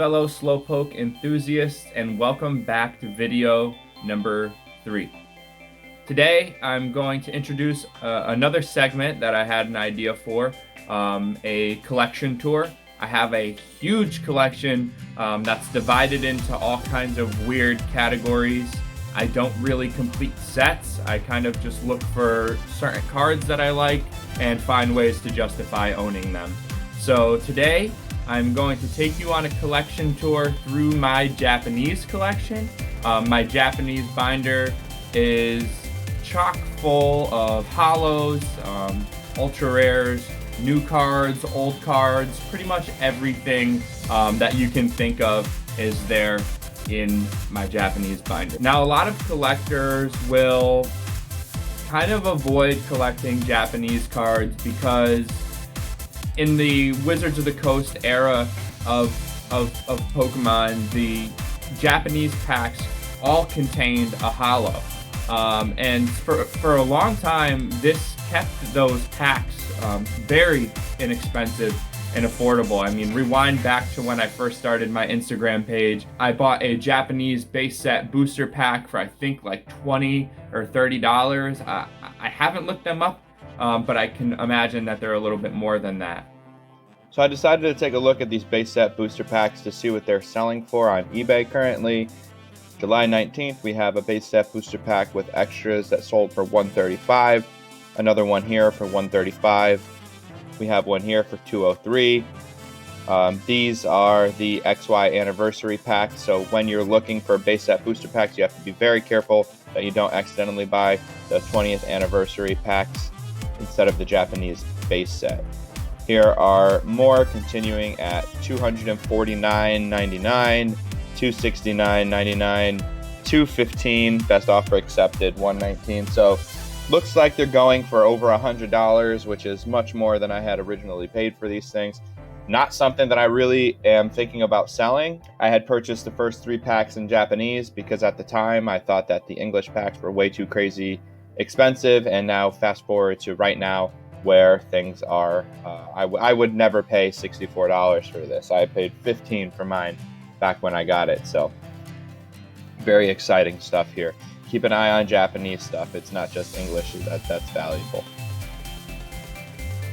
fellow Slowpoke enthusiasts, and welcome back to video number 3. Today I'm going to introduce another segment that I had an idea for, a collection tour. I have a huge collection that's divided into all kinds of weird categories. I don't really complete sets. I kind of just look for certain cards that I like and find ways to justify owning them. So today I'm going to take you on a collection tour through my Japanese collection. My Japanese binder is chock full of holos, ultra rares, new cards, old cards, pretty much everything that you can think of is there in my Japanese binder. Now, a lot of collectors will kind of avoid collecting Japanese cards because in the Wizards of the Coast era of Pokemon, the Japanese packs all contained a holo. And for a long time, this kept those packs very inexpensive and affordable. I mean, rewind back to when I first started my Instagram page. I bought a Japanese base set booster pack for I think like $20 or $30. I haven't looked them up, but I can imagine that they're a little bit more than that. So I decided to take a look at these base set booster packs to see what they're selling for on eBay currently. July 19th, we have a base set booster pack with extras that sold for $135. Another one here for $135. We have one here for $203. These are the XY anniversary packs. So when you're looking for base set booster packs, you have to be very careful that you don't accidentally buy the 20th anniversary packs instead of the Japanese base set. Here are more continuing at $249.99, $269.99, $215, best offer accepted, $119. So looks like they're going for over $100, which is much more than I had originally paid for these things. Not something that I really am thinking about selling. I had purchased the first 3 packs in Japanese because at the time I thought that the English packs were way too crazy expensive, and now fast forward to right now where things are, I would never pay $64 for this. I paid $15 for mine back when I got it, so very exciting stuff here. Keep an eye on Japanese stuff. It's not just English that's valuable.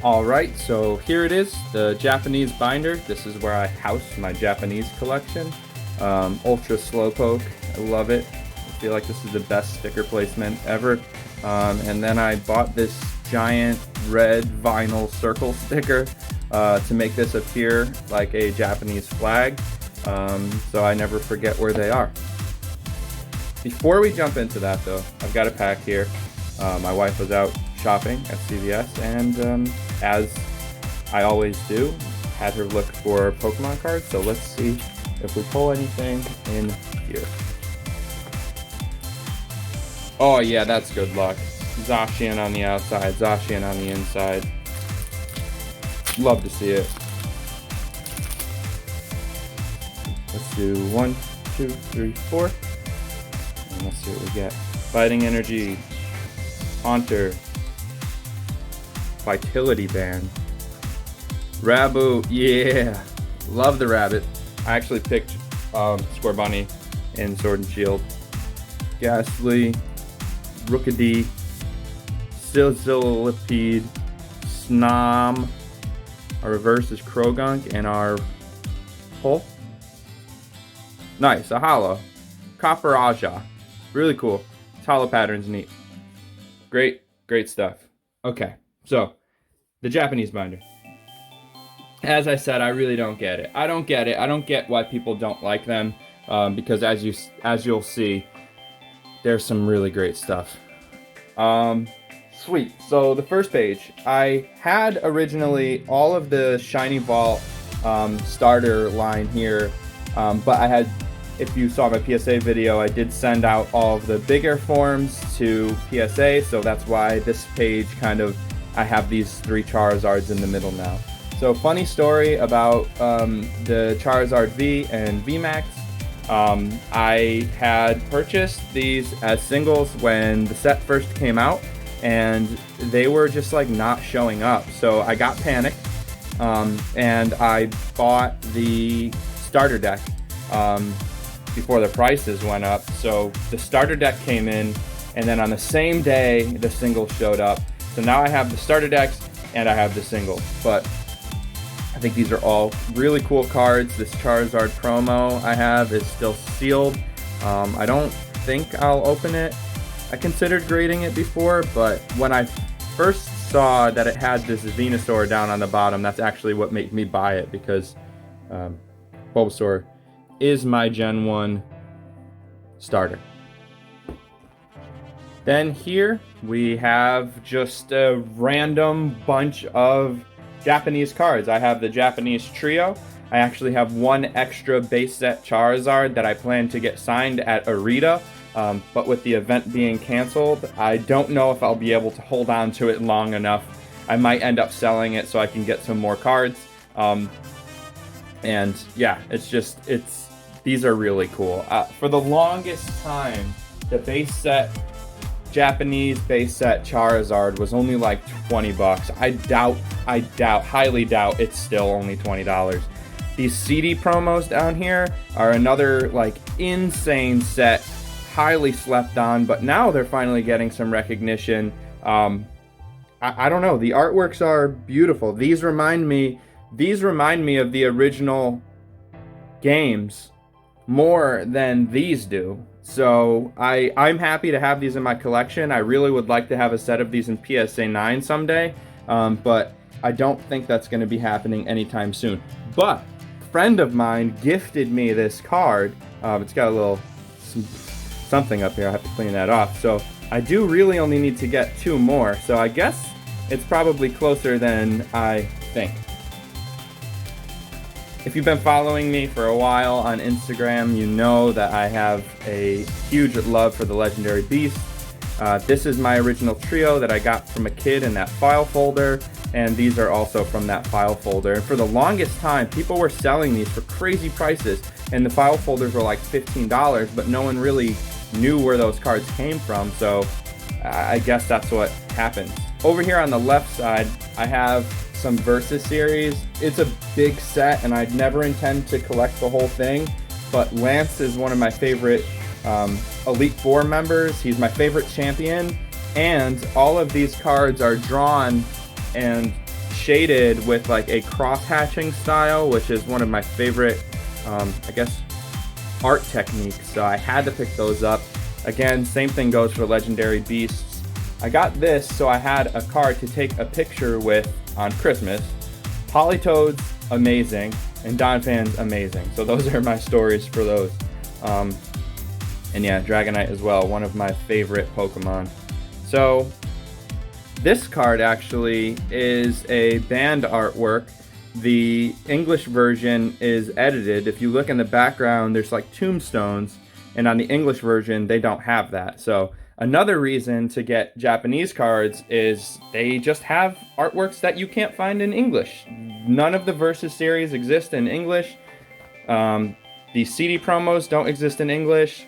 All right, so here it is, the Japanese binder. This is where I house my Japanese collection. Ultra Slowpoke, I love it. I feel like this is the best sticker placement ever. And then I bought this giant red vinyl circle sticker to make this appear like a Japanese flag, so I never forget where they are. Before we jump into that though, I've got a pack here. My wife was out shopping at CVS, and as I always do, had her look for Pokemon cards, so let's see if we pull anything in here. Oh yeah, that's good luck. Zacian on the outside, Zacian on the inside. Love to see it. Let's do 1, 2, 3, 4. And let's see what we get. Fighting Energy, Haunter, Vitality Band, Rabu, yeah, love the rabbit. I actually picked Scorbunny in Sword and Shield. Ghastly, Rookidee, Sizzlipede, Snom. Our reverse is Krogunk, and our pull. Nice, a holo. Copper Aja. Really cool. This holo pattern's neat. Great stuff. Okay, so the Japanese binder. As I said, I really don't get it. I don't get why people don't like them, because as you'll see, there's some really great stuff. Sweet. So the first page, I had originally all of the Shiny Vault starter line here, but I had, if you saw my PSA video, I did send out all of the bigger forms to PSA, so that's why this page I have these 3 Charizards in the middle now. So funny story about the Charizard V and VMAX. I had purchased these as singles when the set first came out, and they were just like not showing up. So I got panicked, and I bought the starter deck before the prices went up. So the starter deck came in, and then on the same day the singles showed up. So now I have the starter decks and I have the singles. But I think these are all really cool cards. This Charizard promo I have is still sealed. I don't think I'll open it. I considered grading it before, but when I first saw that it had this Venusaur down on the bottom, that's actually what made me buy it, because Bulbasaur is my Gen 1 starter. Then here we have just a random bunch of Japanese cards. I have the Japanese trio. I actually have one extra base set Charizard that I plan to get signed at Arita, but with the event being canceled, I don't know if I'll be able to hold on to it long enough. I might end up selling it so I can get some more cards. And yeah, these are really cool. For the longest time, the base set Japanese base set Charizard was only like 20 bucks. I highly doubt it's still only $20. These CD promos down here are another like insane set, highly slept on, but now they're finally getting some recognition. I don't know, the artworks are beautiful. These remind me of the original games more than these do. So I'm happy to have these in my collection. I really would like to have a set of these in PSA 9 someday, but I don't think that's going to be happening anytime soon. But a friend of mine gifted me this card. It's got a little something up here. I have to clean that off. So I do really only need to get 2 more. So I guess it's probably closer than I think. If you've been following me for a while on Instagram, you know that I have a huge love for the Legendary Beast. This is my original trio that I got from a kid in that file folder, and these are also from that file folder. And for the longest time, people were selling these for crazy prices, and the file folders were like $15, but no one really knew where those cards came from, so I guess that's what happened. Over here on the left side, I have some Versus series. It's a big set, and I'd never intend to collect the whole thing, but Lance is one of my favorite Elite Four members. He's my favorite champion, and all of these cards are drawn and shaded with like a cross-hatching style, which is one of my favorite, I guess, art techniques, so I had to pick those up. Again, same thing goes for Legendary Beasts. I got this so I had a card to take a picture with on Christmas. Politoed's amazing, and Donphan's amazing. So those are my stories for those. And yeah, Dragonite as well, one of my favorite Pokemon. So this card actually is a banned artwork. The English version is edited. If you look in the background, there's like tombstones, and on the English version, they don't have that. So another reason to get Japanese cards is they just have artworks that you can't find in English. None of the Versus series exist in English. The CD promos don't exist in English.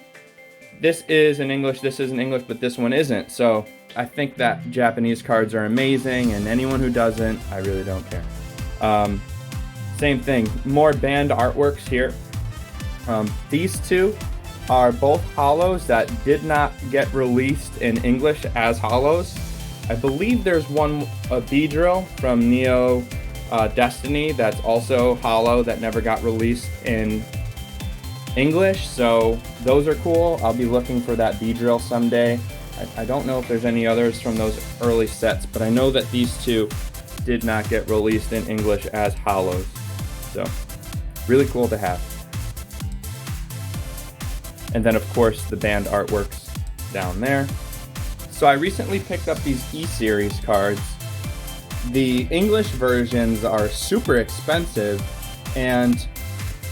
This is in English, this is in English, but this one isn't. So I think that Japanese cards are amazing, and anyone who doesn't, I really don't care. Same thing, more banned artworks here. These two are both holos that did not get released in English as holos. I believe there's one, a Beedrill from Neo Destiny, that's also holo that never got released in English, so those are cool. I'll be looking for that Beedrill someday. I don't know if there's any others from those early sets, but I know that these two did not get released in English as holos. So, really cool to have. And then of course the banned artworks down there. So I recently picked up these E-Series cards. The English versions are super expensive, and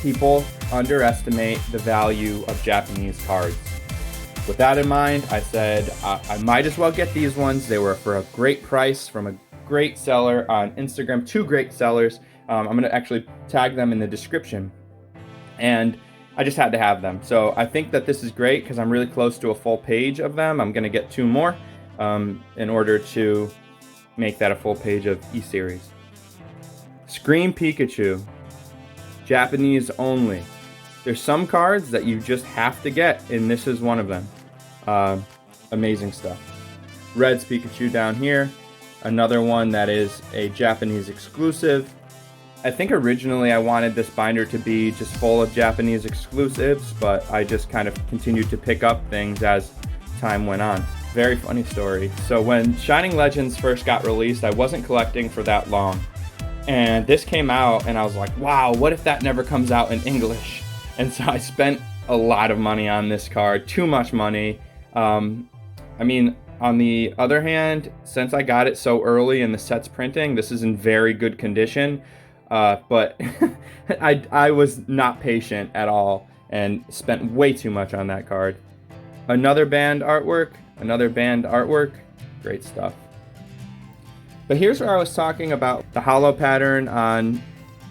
people underestimate the value of Japanese cards. With that in mind, I said I might as well get these ones. They were for a great price from a great seller on Instagram, 2 great sellers. I'm going to actually tag them in the description. And I just had to have them. So I think that this is great because I'm really close to a full page of them. I'm going to get 2 more in order to make that a full page of E-Series. Scream Pikachu, Japanese only. There's some cards that you just have to get, and this is one of them. Amazing stuff. Red's Pikachu down here. Another one that is a Japanese exclusive. I think originally I wanted this binder to be just full of Japanese exclusives, but I just kind of continued to pick up things as time went on. Very funny story. So when Shining Legends first got released, I wasn't collecting for that long. And this came out and I was like, wow, what if that never comes out in English? And so I spent a lot of money on this card, too much money. I mean, on the other hand, since I got it so early in the set's printing, this is in very good condition. But I was not patient at all and spent way too much on that card. Another band artwork, great stuff. But here's where I was talking about the holo pattern on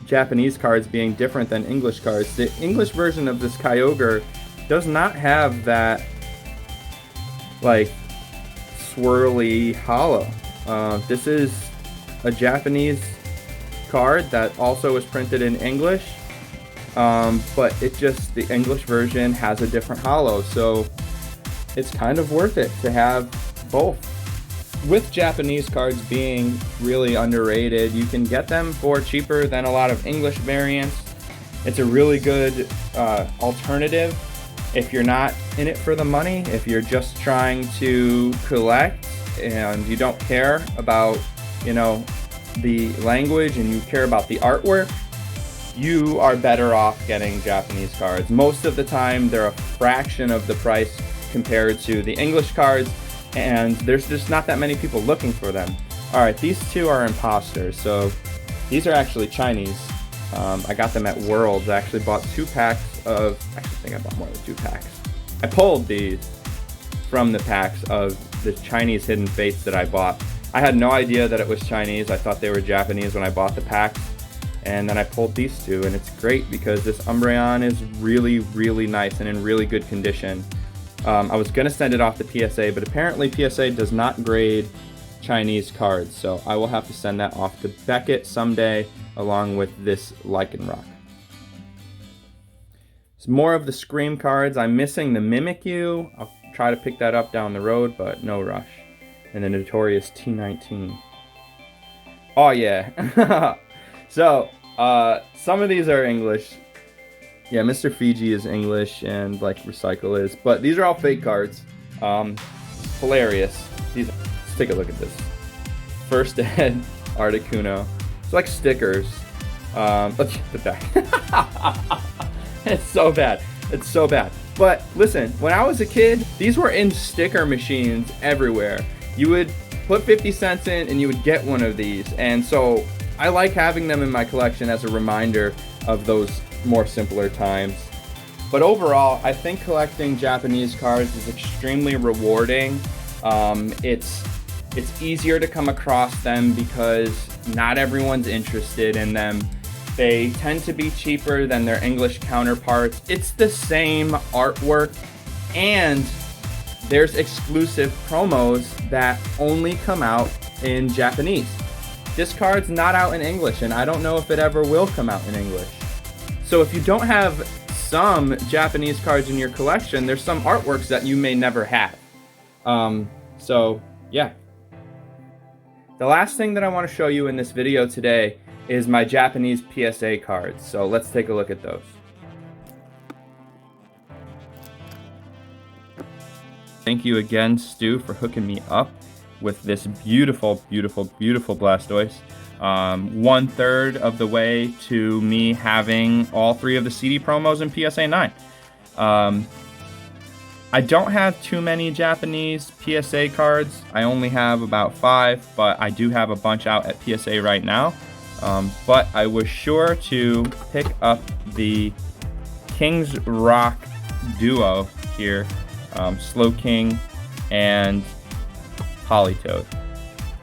Japanese cards being different than English cards. The English version of this Kyogre does not have that like swirly holo. This is a Japanese card that also is printed in English, but the English version has a different holo, so it's kind of worth it to have both. With Japanese cards being really underrated, you can get them for cheaper than a lot of English variants. It's a really good alternative if you're not in it for the money, if you're just trying to collect and you don't care about, the language and you care about the artwork, you are better off getting Japanese cards. Most of the time, they're a fraction of the price compared to the English cards, and there's just not that many people looking for them. All right, these two are imposters. So these are actually Chinese. I got them at Worlds. I actually bought 2 packs of, I think I bought more than 2 packs. I pulled these from the packs of the Chinese Hidden Fates that I bought. I had no idea that it was Chinese. I thought they were Japanese when I bought the packs. And then I pulled these 2, and it's great because this Umbreon is really, really nice and in really good condition. I was going to send it off to PSA, but apparently PSA does not grade Chinese cards, so I will have to send that off to Beckett someday along with this Lycanroc. Some more of the Scream cards. I'm missing the Mimikyu. I'll try to pick that up down the road, but no rush. And the notorious T19. Oh yeah. So, some of these are English. Yeah, Mr. Fiji is English and like Recycle is, but these are all fake cards. Hilarious. Let's take a look at this. First Ed Articuno. It's like stickers. Let's get the back. It's so bad. It's so bad. But listen, when I was a kid, these were in sticker machines everywhere. You would put 50 cents in and you would get one of these. And so I like having them in my collection as a reminder of those more simpler times. But overall, I think collecting Japanese cards is extremely rewarding. It's easier to come across them because not everyone's interested in them. They tend to be cheaper than their English counterparts. It's the same artwork, and there's exclusive promos that only come out in Japanese. This card's not out in English, and I don't know if it ever will come out in English. So if you don't have some Japanese cards in your collection, there's some artworks that you may never have. So yeah. The last thing that I want to show you in this video today is my Japanese PSA cards. So let's take a look at those. Thank you again, Stu, for hooking me up with this beautiful, beautiful, beautiful Blastoise. 1/3 of the way to me having all 3 of the CD promos in PSA 9. I don't have too many Japanese PSA cards. I only have about 5, but I do have a bunch out at PSA right now. But I was sure to pick up the King's Rock duo here, Slowking and Politoed.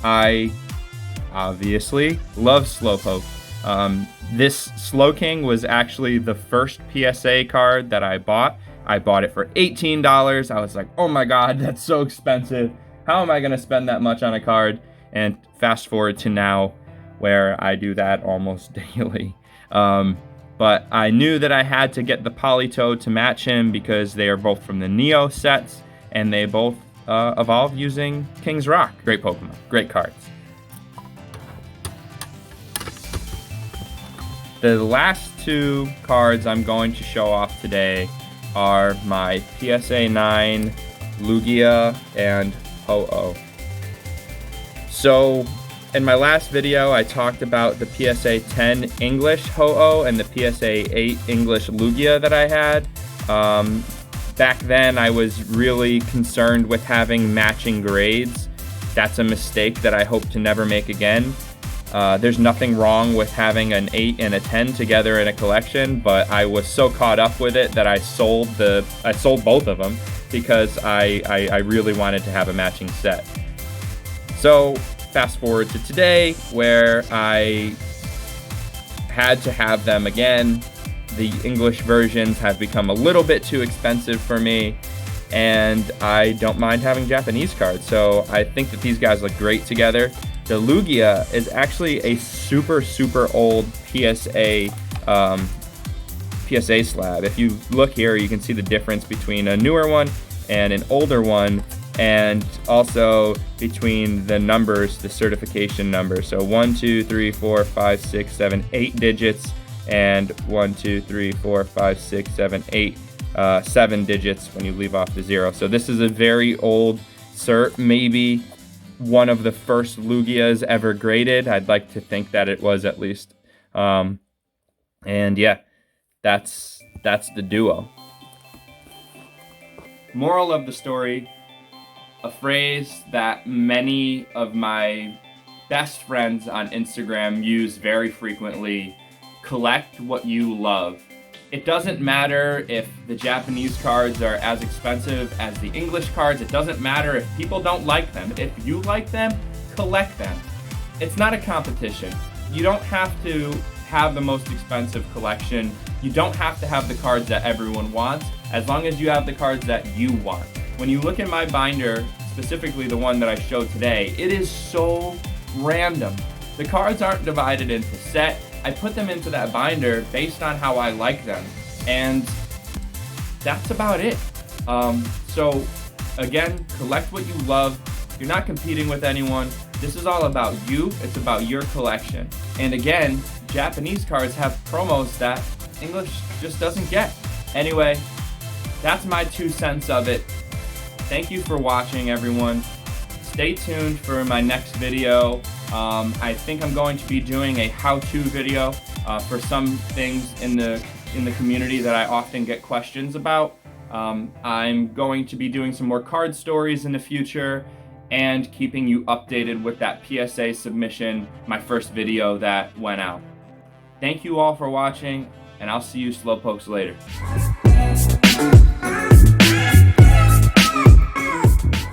I obviously love Slowpoke. This Slowking was actually the first PSA card that I bought. I bought it for $18. I was like, oh my god, that's so expensive. How am I going to spend that much on a card? And fast forward to now, where I do that almost daily. but I knew that I had to get the Politoed to match him because they are both from the Neo sets, and they both evolve using King's Rock. Great Pokemon, great cards. The last two cards I'm going to show off today are my PSA 9 Lugia and Ho-Oh. So in my last video, I talked about the PSA 10 English Ho-Oh and the PSA 8 English Lugia that I had. Back then, I was really concerned with having matching grades. That's a mistake that I hope to never make again. There's nothing wrong with having an 8 and a 10 together in a collection, but I was so caught up with it that I sold both of them because I really wanted to have a matching set. So fast forward to today, where I had to have them again. The English versions have become a little bit too expensive for me, and I don't mind having Japanese cards, so I think that these guys look great together. The Lugia is actually a super old PSA slab. If you look here, you can see the difference between a newer one and an older one, and also between the numbers, the certification number. So 1, 2, 3, 4, 5, 6, 7, 8 digits, and 1, 2, 3, 4, 5, 6, 7, 8, 7 digits when you leave off the 0. So this is a very old cert, maybe one of the first Lugias ever graded. I'd like to think that it was, at least. And yeah, that's the duo. Moral of the story, a phrase that many of my best friends on Instagram use very frequently: collect what you love. It doesn't matter if the Japanese cards are as expensive as the English cards. It doesn't matter if people don't like them. If you like them, collect them. It's not a competition. You don't have to have the most expensive collection. You don't have to have the cards that everyone wants, as long as you have the cards that you want. When you look at my binder, specifically the one that I showed today, it is so random. The cards aren't divided into set. I put them into that binder based on how I like them, and that's about it. So again, collect what you love. You're not competing with anyone. This is all about you. It's about your collection. And again, Japanese cards have promos that English just doesn't get. Anyway, that's my 2 cents of it. Thank you for watching, everyone. Stay tuned for my next video. I think I'm going to be doing a how-to video for some things in the community that I often get questions about. I'm going to be doing some more card stories in the future and keeping you updated with that PSA submission, my first video that went out. Thank you all for watching, and I'll see you slowpokes later.